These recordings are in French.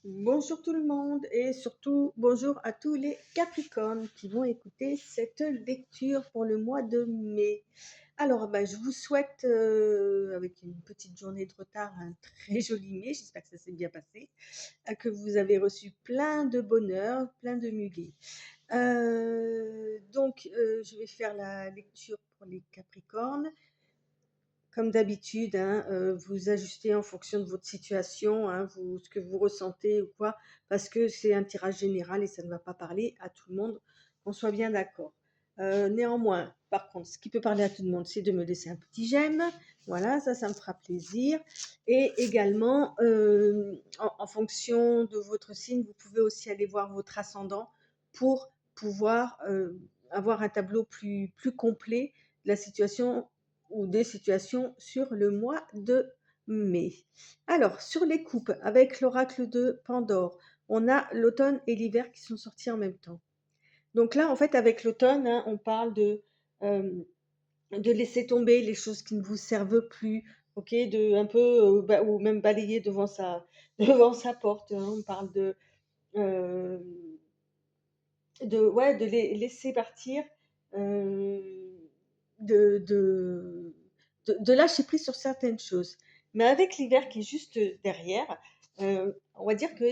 Bonjour tout le monde et surtout bonjour à tous les Capricornes qui vont écouter cette lecture pour le mois de mai. Alors, je vous souhaite, avec une petite journée de retard, un très joli mai. J'espère que ça s'est bien passé, que vous avez reçu plein de bonheur, plein de muguet. Je vais faire la lecture pour les Capricornes. Comme d'habitude, hein, vous ajustez en fonction de votre situation, hein, ce que vous ressentez ou quoi, parce que c'est un tirage général et ça ne va pas parler à tout le monde, qu'on soit bien d'accord. Néanmoins, par contre, ce qui peut parler à tout le monde, c'est de me laisser un petit j'aime. Voilà, ça me fera plaisir. Et également, en fonction de votre signe, vous pouvez aussi aller voir votre ascendant pour pouvoir avoir un tableau plus complet de la situation ou des situations sur le mois de mai. Alors, sur les coupes, avec l'oracle de Pandore, on a l'automne et l'hiver qui sont sortis en même temps. Donc là, en fait, avec l'automne, hein, on parle euh, de laisser tomber les choses qui ne vous servent plus, ok, de un peu, ou même balayer devant devant sa porte, hein. On parle euh, ouais, de les laisser partir, euh, de, de, de lâcher prise sur certaines choses. Mais avec l'hiver qui est juste derrière, on va dire que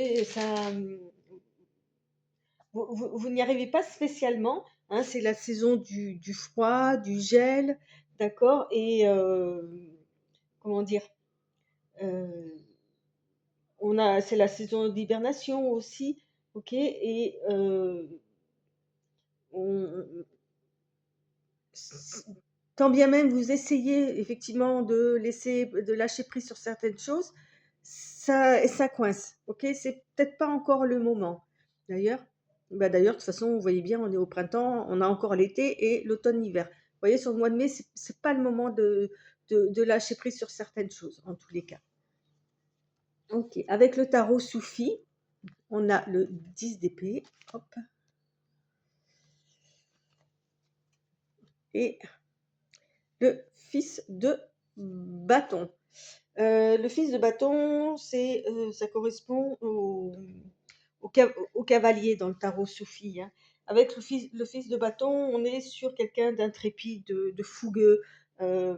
vous n'y arrivez pas spécialement, hein. C'est la saison du froid, du gel, d'accord. Et comment dire, euh, c'est la saison d'hibernation aussi, ok. Et on, quand bien même vous essayez effectivement de lâcher prise sur certaines choses, ça coince, ok? C'est peut-être pas encore le moment. D'ailleurs, d'ailleurs, de toute façon, vous voyez bien, on est au printemps, on a encore l'été et l'automne-hiver. Vous voyez, sur le mois de mai, c'est pas le moment de lâcher prise sur certaines choses, en tous les cas. Ok, avec le tarot Soufi, on a le 10 d'épée, hop, et le fils de bâton. Le fils de bâton, ça correspond au cavalier dans le tarot soufi, hein. Avec le fils de bâton, on est sur quelqu'un d'intrépide, de fougueux, euh,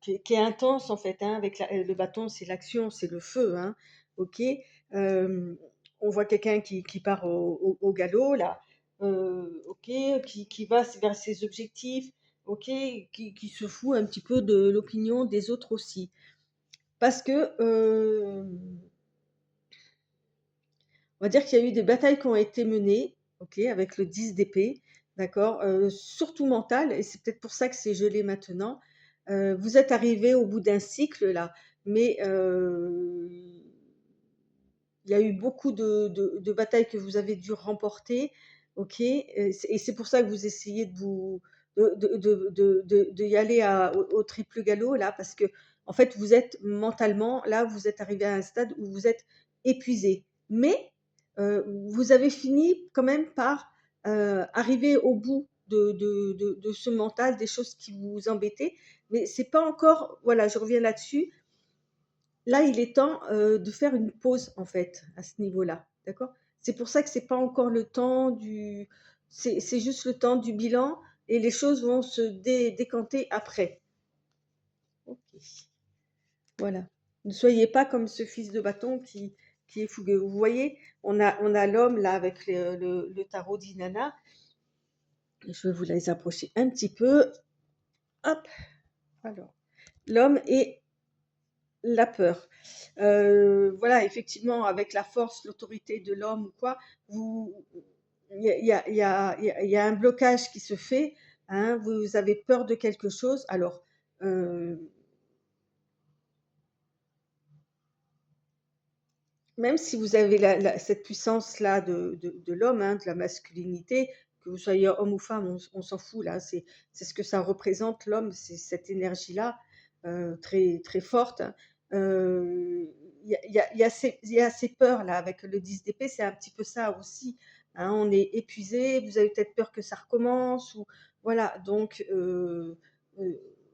qui est intense en fait, hein. Avec le bâton, c'est l'action, c'est le feu, hein, ok. Euh, on voit quelqu'un qui part au galop là, ok, qui va vers ses objectifs, ok, qui se fout un petit peu de l'opinion des autres aussi. Parce que, on va dire qu'il y a eu des batailles qui ont été menées, ok, avec le 10 d'épée, d'accord, surtout mental, et c'est peut-être pour ça que c'est gelé maintenant. Vous êtes arrivé au bout d'un cycle là, mais il y a eu beaucoup de batailles que vous avez dû remporter, ok, et c'est pour ça que vous essayez de y aller au triple galop là, parce que en fait vous êtes mentalement là, vous êtes arrivé à un stade où vous êtes épuisé, mais vous avez fini quand même par arriver au bout de ce mental, des choses qui vous embêtaient, mais c'est pas encore, voilà, je reviens là-dessus. Là, il est temps de faire une pause, en fait, à ce niveau-là. D'accord? C'est pour ça que c'est pas encore le temps c'est juste le temps du bilan et les choses vont se décanter après. Ok. Voilà. Ne soyez pas comme ce fils de bâton qui est fougueux. Vous voyez, on a l'homme là avec le tarot d'Inanna. Je vais vous les approcher un petit peu. Hop. Alors, l'homme et la peur. Voilà, effectivement, avec la force, l'autorité de l'homme ou quoi, il y a un blocage qui se fait, hein, vous avez peur de quelque chose. Alors, euh, même si vous avez cette puissance-là de l'homme, hein, de la masculinité, que vous soyez homme ou femme, on s'en fout là, c'est ce que ça représente l'homme, c'est cette énergie-là très, très forte, hein. Il y a ces peurs là avec le 10 d'épée, c'est un petit peu ça aussi, hein. On est épuisé, vous avez peut-être peur que ça recommence, ou voilà, donc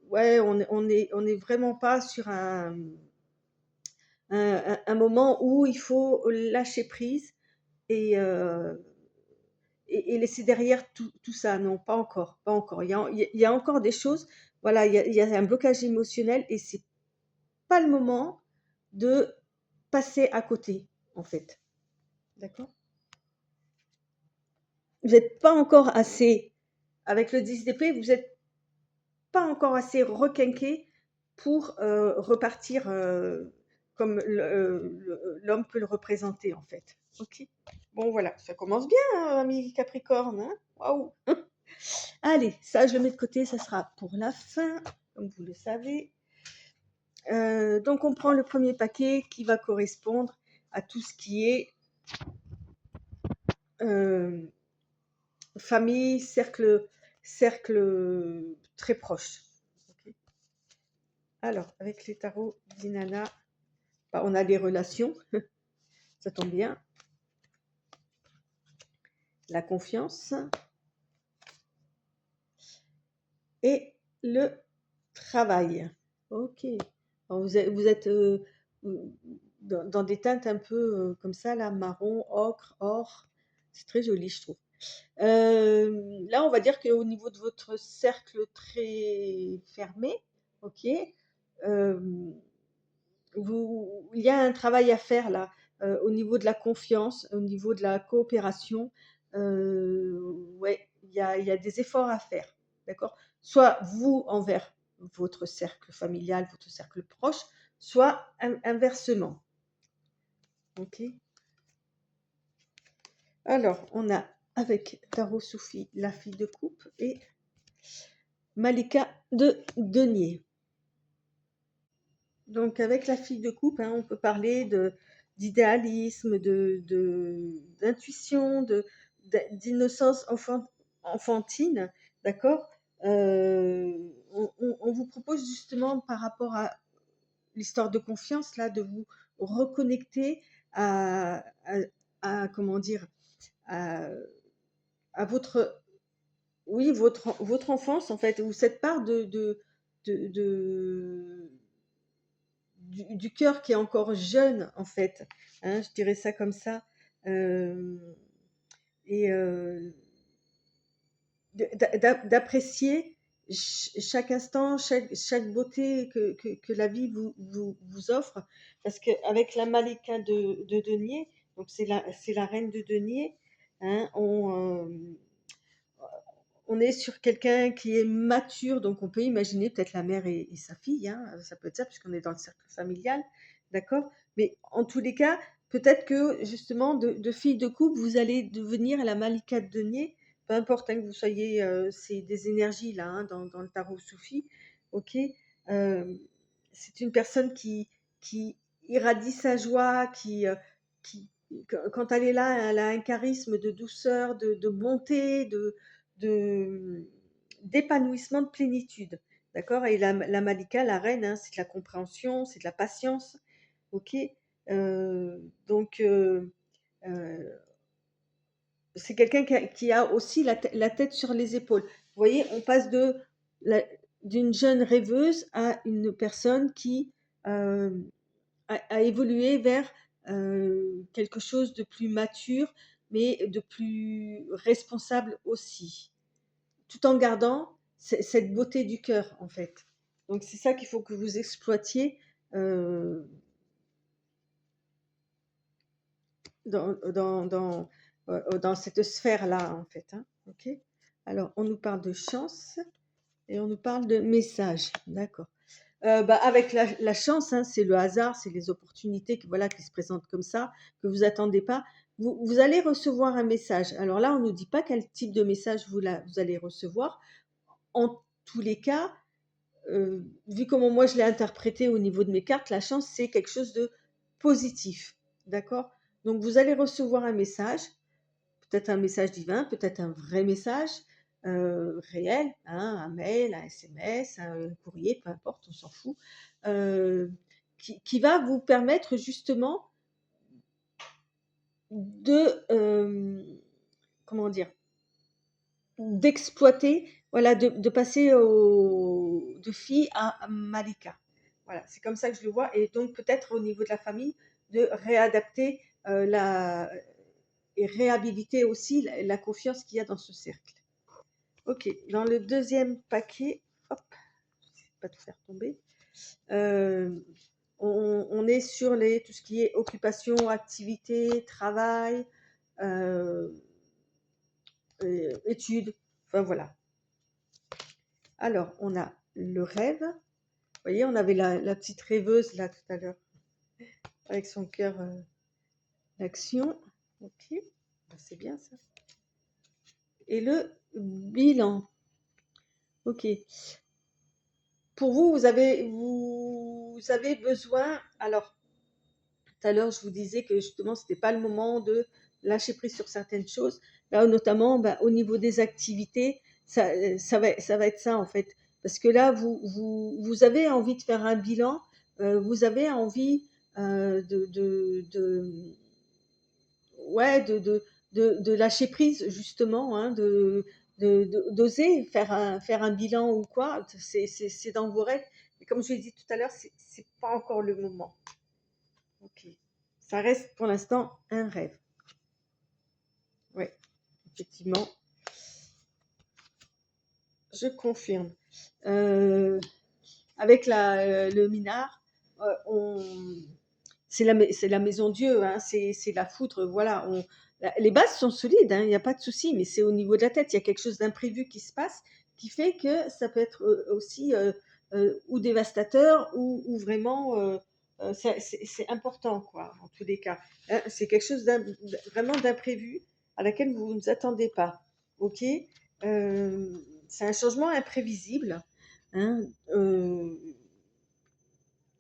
ouais, on est vraiment pas sur un moment où il faut lâcher prise et, et laisser derrière tout ça. Non, pas encore, pas encore. Il y a encore des choses, voilà, il y a un blocage émotionnel et c'est pas le moment de passer à côté, en fait. D'accord? Vous n'êtes pas encore assez, avec le 10 d'épée, vous n'êtes pas encore assez requinqué pour repartir comme l'homme peut le représenter, en fait. Ok? Bon, voilà, ça commence bien, hein, ami Capricorne. Hein. Waouh! Allez, ça, je le mets de côté, ça sera pour la fin, comme vous le savez. Donc, on prend le premier paquet qui va correspondre à tout ce qui est euh, famille, cercle très proche. Ok. Alors, avec les tarots d'Inanna, bah, on a les relations, ça tombe bien, la confiance et le travail. Ok. Alors, vous êtes dans des teintes un peu comme ça, là, marron, ocre, or. C'est très joli, je trouve. Là, on va dire qu'au niveau de votre cercle très fermé, ok, il y a un travail à faire là, au niveau de la confiance, au niveau de la coopération. Ouais, il y a des efforts à faire, d'accord? Soit vous envers votre cercle familial, votre cercle proche, soit inversement. Ok. Alors, on a avec Tarot Soufi la fille de coupe et Malika de denier. Donc, avec la fille de coupe, hein, on peut parler d'idéalisme, d'intuition, d'innocence enfantine, d'accord. On vous propose justement par rapport à l'histoire de confiance, là, de vous reconnecter à, comment dire, à, à votre, oui, votre enfance, en fait, ou cette part de, du cœur qui est encore jeune, en fait, hein, je dirais ça comme ça, et d'apprécier chaque instant, chaque beauté que la vie vous offre, parce qu'avec la Malika de denier, donc c'est la reine de denier, hein, on est sur quelqu'un qui est mature, donc on peut imaginer peut-être la mère et sa fille, hein, ça peut être ça, puisqu'on est dans le cercle familial, d'accord. Mais en tous les cas, peut-être que justement, de fille de couple, vous allez devenir la Malika de denier, peu importe hein, que vous soyez, c'est des énergies là, hein, dans le tarot soufi, ok. Euh, c'est une personne qui irradie sa joie, qui, quand elle est là, elle a un charisme de douceur, de bonté, de d'épanouissement, de plénitude. D'accord. Et la Malika, la reine, hein, c'est de la compréhension, c'est de la patience. Ok. Donc, c'est quelqu'un qui a aussi la tête sur les épaules. Vous voyez, on passe d'une jeune rêveuse à une personne qui euh, a évolué vers quelque chose de plus mature, mais de plus responsable aussi, tout en gardant cette beauté du cœur, en fait. Donc, c'est ça qu'il faut que vous exploitiez euh, dans dans cette sphère-là, en fait. Hein, ok. Alors, on nous parle de chance et on nous parle de message. D'accord. Bah, avec la chance, hein, c'est le hasard, c'est les opportunités voilà, qui se présentent comme ça, que vous attendez pas. Vous allez recevoir un message. Alors là, on ne nous dit pas quel type de message vous allez recevoir. En tous les cas, vu comment moi je l'ai interprété au niveau de mes cartes, la chance, c'est quelque chose de positif. D'accord. Donc, vous allez recevoir un message, peut-être un message divin, peut-être un vrai message réel, hein, un mail, un SMS, un courrier, peu importe, on s'en fout, qui va vous permettre justement comment dire, d'exploiter, voilà, de passer de fille à Malika. Voilà, c'est comme ça que je le vois et donc peut-être au niveau de la famille, de réadapter, et réhabiliter aussi la confiance qu'il y a dans ce cercle. OK, dans le deuxième paquet, hop, je sais pas tout faire tomber, heu, on est sur tout ce qui est occupation, activité, travail, heu, études, enfin voilà. Alors on a le rêve. Vous voyez, on avait la petite rêveuse là tout à l'heure avec son cœur, d'action. OK, bah, c'est bien ça. Et le bilan. OK. Pour vous, vous avez besoin, alors tout à l'heure, je vous disais que justement, c'était pas le moment de lâcher prise sur certaines choses. Là, notamment, bah, au niveau des activités, ça va être ça en fait. Parce que là, vous avez envie de faire un bilan, vous avez envie ouais, de lâcher prise justement, hein, d'oser faire un bilan ou quoi. C'est dans vos rêves. Et comme je l'ai dit tout à l'heure, c'est pas encore le moment. Ok. Ça reste pour l'instant un rêve. Oui, effectivement, je confirme. Euh, avec le minard, c'est la maison Dieu, hein, c'est la foudre, voilà. Les bases sont solides, hein, il n'y a pas de souci, mais c'est au niveau de la tête, il y a quelque chose d'imprévu qui se passe, qui fait que ça peut être aussi ou dévastateur ou vraiment c'est important, quoi, en tous les cas. Hein, c'est quelque chose vraiment d'imprévu à laquelle vous ne vous attendez pas. Ok. C'est un changement imprévisible. Hein,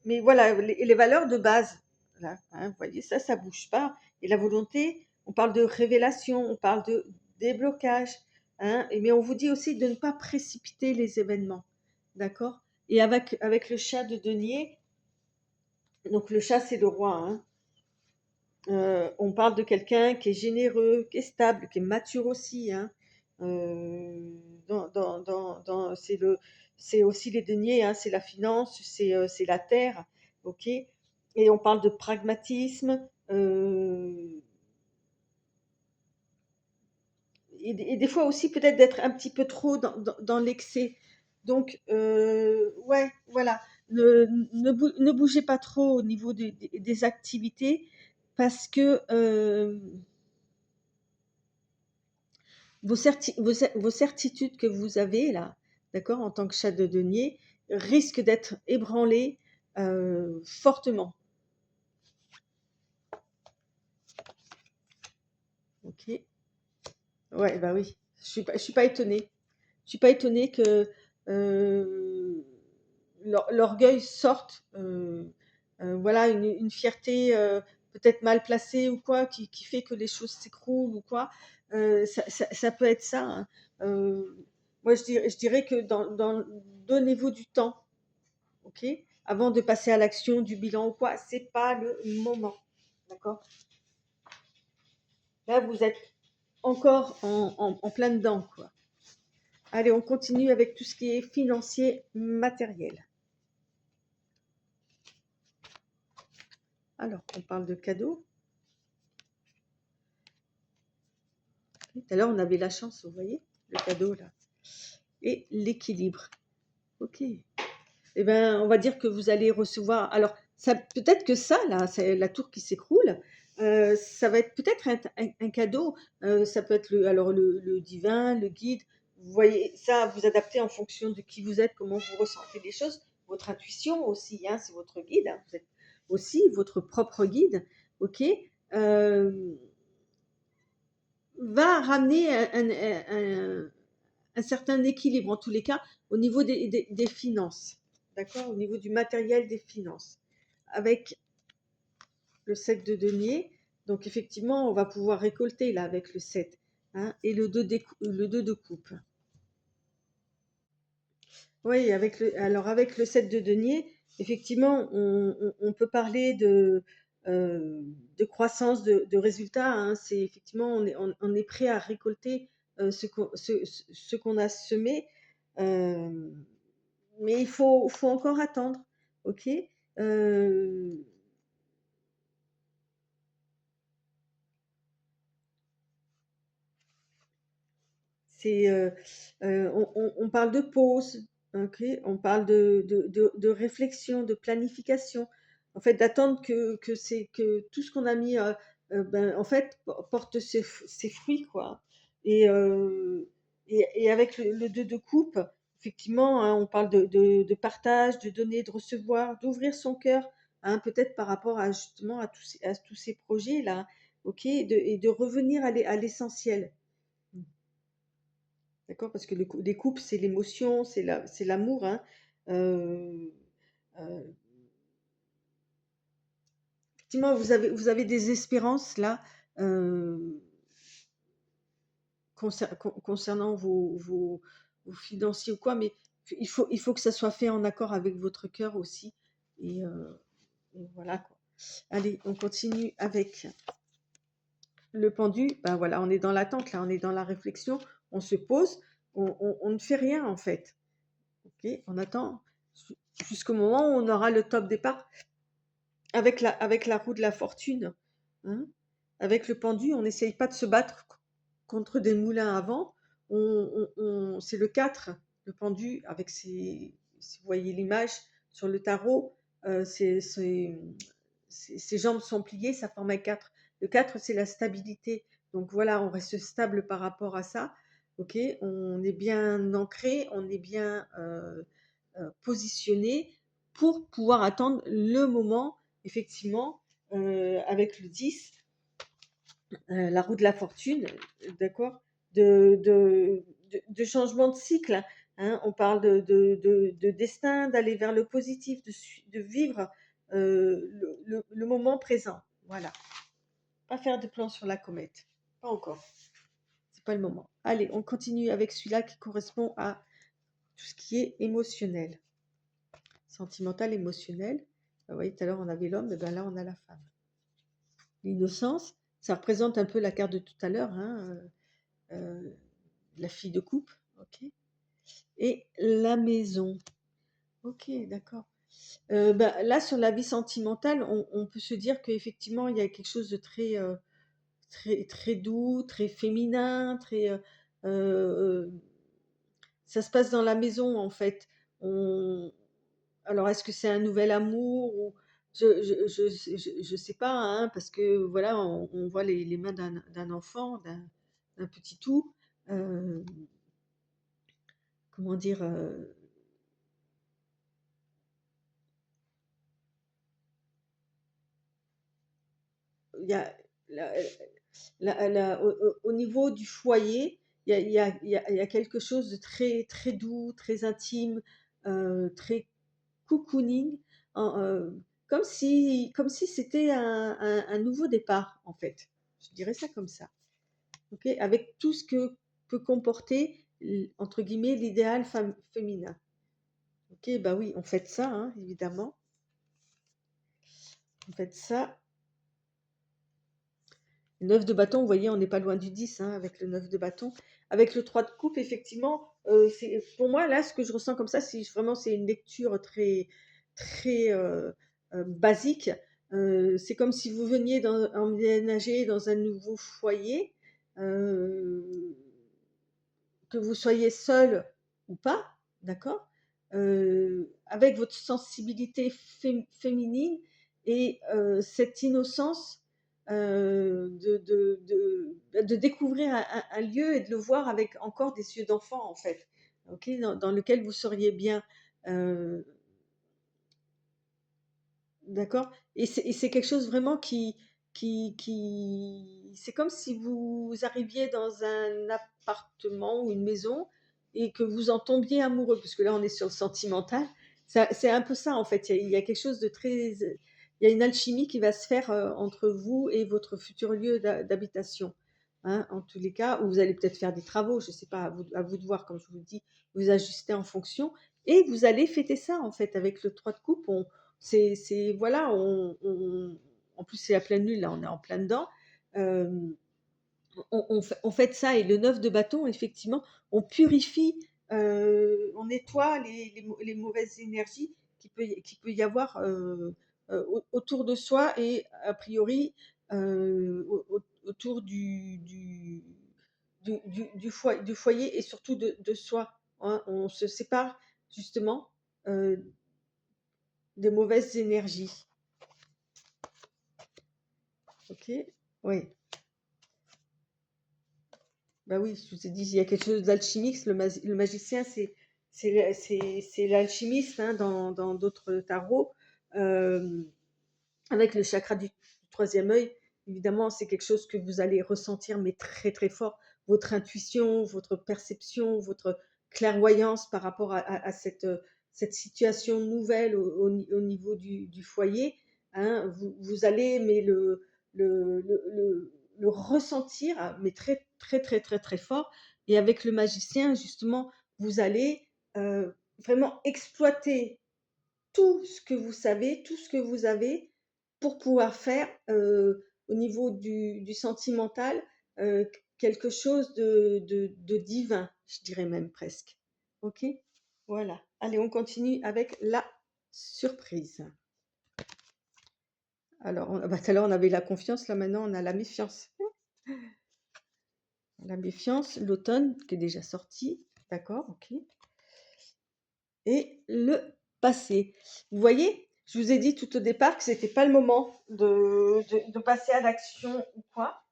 mais voilà, les valeurs de base, là, hein, vous voyez, ça bouge pas. Et la volonté, on parle de révélation, on parle de déblocage, hein, mais on vous dit aussi de ne pas précipiter les événements, d'accord? Et avec le chat de denier, donc le chat c'est le roi, hein, on parle de quelqu'un qui est généreux, qui est stable, qui est mature aussi, hein. C'est aussi les deniers, hein, c'est la finance, c'est la terre, ok. Et on parle de pragmatisme, et des fois aussi peut-être d'être un petit peu trop dans l'excès. Donc, ouais, voilà, ne bougez pas trop au niveau des activités parce que vos certitudes que vous avez là, d'accord, en tant que chat de denier, risquent d'être ébranlées fortement. Ok. Ouais, bah oui. Je suis pas étonnée. Je suis pas étonnée que l'orgueil sorte. Voilà, une fierté peut-être mal placée ou quoi, qui fait que les choses s'écroulent ou quoi. Ça peut être ça, hein. Euh, Moi, je dirais que donnez-vous du temps, ok, avant de passer à l'action du bilan ou quoi. C'est pas le moment, d'accord. Là, vous êtes encore en plein dedans, quoi. Allez, on continue avec tout ce qui est financier, matériel. Alors, on parle de cadeaux. Tout à l'heure, on avait la chance, vous voyez, le cadeau là. Et l'équilibre. Ok. Eh bien, on va dire que vous allez recevoir. Alors, ça, peut-être que ça, là, c'est la tour qui s'écroule. Ça va être peut-être un cadeau. Ça peut être alors le divin, le guide. Vous voyez, ça, vous adaptez en fonction de qui vous êtes, comment vous ressentez les choses. Votre intuition aussi, hein, c'est votre guide. Hein, vous êtes aussi votre propre guide. Ok. Euh, Va ramener un certain équilibre, en tous les cas, au niveau des finances. D'accord. Au niveau du matériel des finances. Avec le 7 de denier, donc effectivement, on va pouvoir récolter là avec le 7, hein, et le 2 de coupe. Oui, alors avec le 7 de denier, effectivement, on peut parler de croissance, de résultats, hein. C'est effectivement, on est prêt à récolter ce qu'on a semé, mais il faut encore attendre. OK? Heu, c'est, on parle de pause, OK? On parle de réflexion, de planification. En fait, d'attendre que tout ce qu'on a mis, ben, en fait, porte ses fruits, quoi. Et et avec le 2 de coupe, effectivement, hein, on parle de partage, de donner, de recevoir, d'ouvrir son cœur, hein, peut-être par rapport à justement à tous ces projets-là, OK? Et de revenir à l'essentiel. Mmh. D'accord? Parce que les couples, c'est l'émotion, c'est l'amour, hein. Heu, heu, Effectivement, vous avez des espérances là, heu, concernant vos financiers ou quoi, mais il faut que ça soit fait en accord avec votre cœur aussi, et et voilà quoi. Allez, on continue avec le pendu. Ben voilà, on est dans l'attente là, on est dans la réflexion, on se pose, on ne fait rien en fait. OK? On attend jusqu'au moment où on aura le top départ. Avec la roue de la fortune, hein, avec le pendu, on n'essaye pas de se battre contre des moulins à vent. C'est le 4, le pendu avec si vous voyez l'image sur le tarot, ses jambes sont pliées, ça forme un 4. Le 4, c'est la stabilité. Donc voilà, on reste stable par rapport à ça, OK? On est bien ancré, on est bien, positionné pour pouvoir attendre le moment. Effectivement, avec le 10, la roue de la fortune, d'accord? De changement de cycle, hein. On parle de destin, d'aller vers le positif, de vivre, le moment présent. Voilà. Pas faire de plan sur la comète. Pas encore, c'est pas le moment. Allez, on continue avec celui-là qui correspond à tout ce qui est émotionnel. Sentimental, émotionnel. Vous voyez, tout à l'heure on avait l'homme, et ben là on a la femme. L'innocence, ça représente un peu la carte de tout à l'heure, hein, la fille de coupe, OK. Et la maison, OK, d'accord. Bah, là, sur la vie sentimentale, on peut se dire qu'effectivement, il y a quelque chose de très, très doux, très féminin, très, ça se passe dans la maison, en fait. On Alors, est-ce que c'est un nouvel amour, ou je sais pas, hein, parce que voilà, on voit les mains d'un enfant, d'un petit tout. Hem, Comment dire? Il y a la au niveau du foyer, il y a quelque chose de très très doux, très intime, très cocooning, en, comme si c'était un nouveau départ, en fait. Je dirais ça comme ça, OK? Avec tout ce que peut comporter entre guillemets «l'idéal féminin». OK, bah, oui, on fête ça, hein, évidemment. On fête ça. Le 9 de bâton, vous voyez, on n'est pas loin du 10, hein, avec le 9 de bâton. Avec le 3 de coupe, effectivement, c'est pour moi, là, ce que je ressens comme ça, c'est vraiment c'est une lecture très très, basique. C'est comme si vous veniez emménager dans un nouveau foyer, heu que vous soyez seul ou pas, d'accord? Avec votre sensibilité féminine, et cette innocence, de découvrir un lieu et de le voir avec encore des yeux d'enfant, en fait, OK? Dans lequel vous seriez bien, heu d'accord, et c'est quelque chose vraiment qui c'est comme si vous arriviez dans un appartement ou une maison et que vous en tombiez amoureux, parce que là, on est sur le sentimental. Ça c'est un peu ça, en fait. Il y a quelque chose de très, il y a une alchimie qui va se faire, entre vous et votre futur lieu d'habitation, hein, en tous les cas, où vous allez peut-être faire des travaux, je ne sais pas, à vous de voir, comme je vous le dis, vous ajustez en fonction, et vous allez fêter ça, en fait, avec le 3 de coupe. C'est voilà, en plus, c'est la pleine lune, là, on est en plein dedans. Hem, on fête ça, et le 9 de bâton, effectivement, on purifie, on nettoie les mauvaises énergies, qu'il peut y avoir autour de soi et a priori autour du foyer et surtout de soi, hein. On se sépare justement euh, des mauvaises énergies. Ok? Oui. Bah oui, je vous ai dit, il y a quelque chose d'alchimique. Le magicien, c'est l'alchimiste, hein, dans d'autres tarots. Euh, Avec le chakra du troisième œil, évidemment, c'est quelque chose que vous allez ressentir, mais très très fort. Votre intuition, votre perception, votre clairvoyance par rapport à cette situation nouvelle au niveau du foyer, hein, vous allez mais le ressentir, mais très très très très très fort. Et avec le magicien, justement, vous allez vraiment exploiter tout ce que vous savez, tout ce que vous avez pour pouvoir faire au niveau du sentimental quelque chose de divin, je dirais même presque. Ok? Voilà. Allez, on continue avec la surprise. Alors, tout à l'heure on avait la confiance, là maintenant on a la méfiance. La méfiance, l'automne qui est déjà sorti, d'accord, ok. Et le passé. Vous voyez, je vous ai dit tout au départ que c'était pas le moment de passer à l'action ou quoi,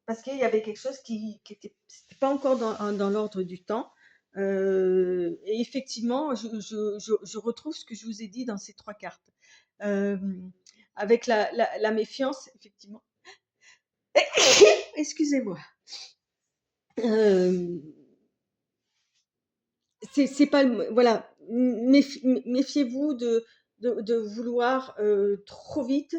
parce qu'il y avait quelque chose qui était, c'était pas encore dans l'ordre du temps. Et effectivement, je retrouve ce que je vous ai dit dans ces trois cartes. Euh, avec la méfiance, effectivement. Excusez-moi. Euh, c'est pas voilà, méfiez-vous de vouloir trop vite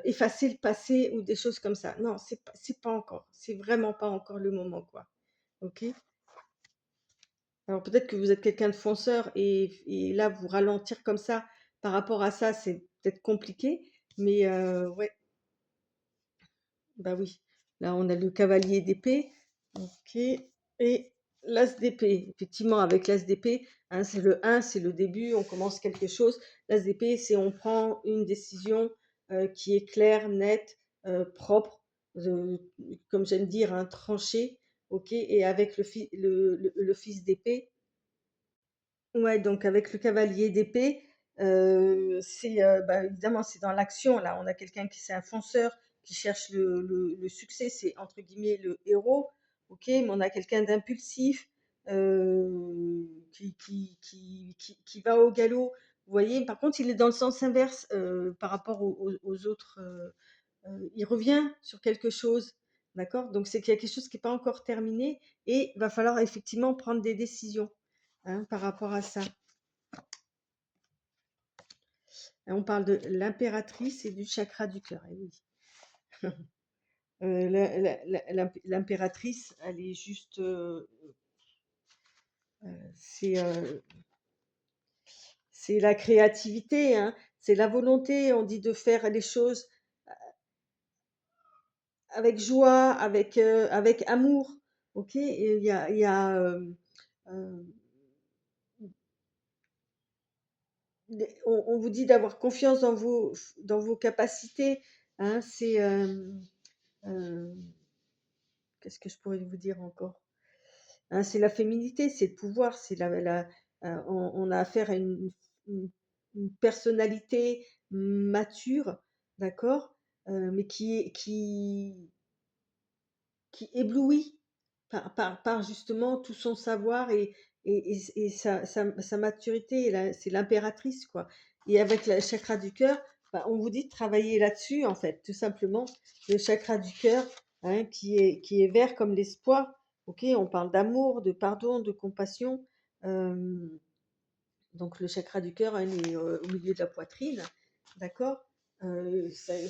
effacer le passé ou des choses comme ça. Non, c'est pas encore, c'est vraiment pas encore le moment, quoi. Ok? Alors peut-être que vous êtes quelqu'un de fonceur et là vous ralentir comme ça par rapport à ça, c'est peut-être compliqué, mais ouais, bah oui. Là on a le cavalier d'épée, ok, et l'as d'épée. Effectivement, avec l'as d'épée, hein, c'est le 1, c'est le début, on commence quelque chose. L'as d'épée, c'est on prend une décision qui est claire, nette, propre, euh, comme j'aime dire, hein, tranchée, ok. Et avec le fils d'épée, ouais, donc avec le cavalier d'épée, c'est bah, évidemment c'est dans l'action. Là, on a quelqu'un qui c'est un fonceur qui cherche le succès, c'est entre guillemets le héros, ok. Mais on a quelqu'un d'impulsif qui va au galop. Vous voyez, par contre, il est dans le sens inverse par rapport aux autres. Il revient sur quelque chose, d'accord. Donc c'est qu'il y a quelque chose qui n'est pas encore terminé et il va falloir effectivement prendre des décisions, hein, par rapport à ça. On parle de l'impératrice et du chakra du cœur. Eh oui. L'impératrice, elle est juste, c'est c'est la créativité, hein, c'est la volonté. On dit de faire les choses avec joie, avec amour. Ok, et il y a euh, on vous dit d'avoir confiance dans vos capacités, hein, c'est euh, qu'est-ce que je pourrais vous dire encore? Hein, c'est la féminité, c'est le pouvoir, c'est on a affaire à une- une personnalité mature, d'accord, mais qui éblouit par justement tout son savoir et sa maturité. C'est l'impératrice, quoi. Et avec le chakra du cœur, bah, on vous dit de travailler là-dessus, en fait, tout simplement. Le chakra du cœur, hein, qui est vert comme l'espoir. Ok, on parle d'amour, de pardon, de compassion. Euh, donc le chakra du cœur, hein, il est au milieu de la poitrine, d'accord. C'est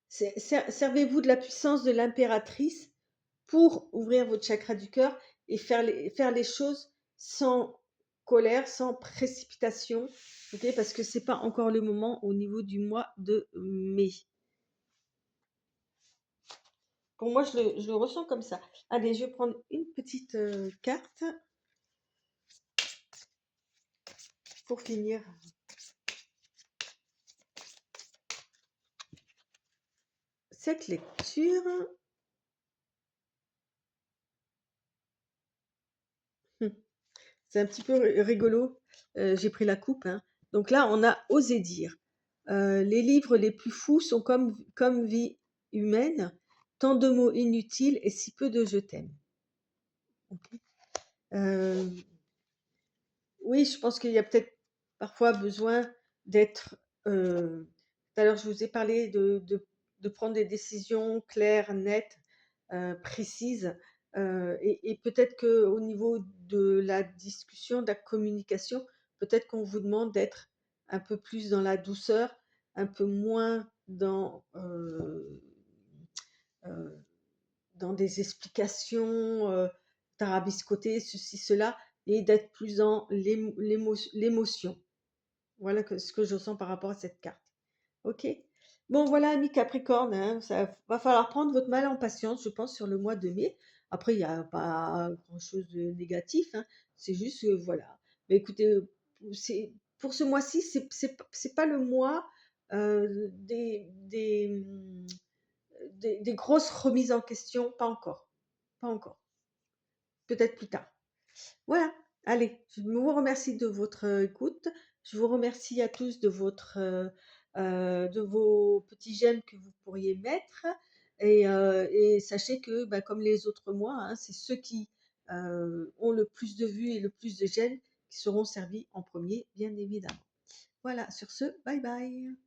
servez-vous de la puissance de l'impératrice pour ouvrir votre chakra du cœur et faire les choses sans colère, sans précipitation, ok, parce que c'est pas encore le moment au niveau du mois de mai. Pour moi, je le ressens comme ça. Allez, je vais prendre une petite carte pour finir cette lecture. Hum, C'est un petit peu rigolo. J'ai pris la coupe, hein. Donc là, on a osé dire. Les livres les plus fous sont comme vie humaine, tant de mots inutiles et si peu de je t'aime. Ok. Euh, oui, je pense qu'il y a peut-être parfois besoin d'être. Tout à l'heure, je vous ai parlé de prendre des décisions claires, nettes, précises. Et peut-être qu'au niveau de la discussion, de la communication, peut-être qu'on vous demande d'être un peu plus dans la douceur, un peu moins euh, dans des explications tarabiscotées, ceci, cela, et d'être plus dans l'émotion. Voilà ce que je sens par rapport à cette carte. Ok. Bon, voilà, amis Capricorne, hein, ça va falloir prendre votre mal en patience, je pense, sur le mois de mai. Après, il n'y a pas grand-chose de négatif, hein, c'est juste, voilà. Mais écoutez, pour ce mois-ci, c'est pas le mois des grosses remises en question, pas encore. Pas encore. Peut-être plus tard. Voilà, allez, je vous remercie de votre écoute. Je vous remercie à tous de vos petits j'aime que vous pourriez mettre. Et sachez que, bah, comme les autres mois, hein, c'est ceux qui ont le plus de vues et le plus de j'aime qui seront servis en premier, bien évidemment. Voilà, sur ce, bye bye.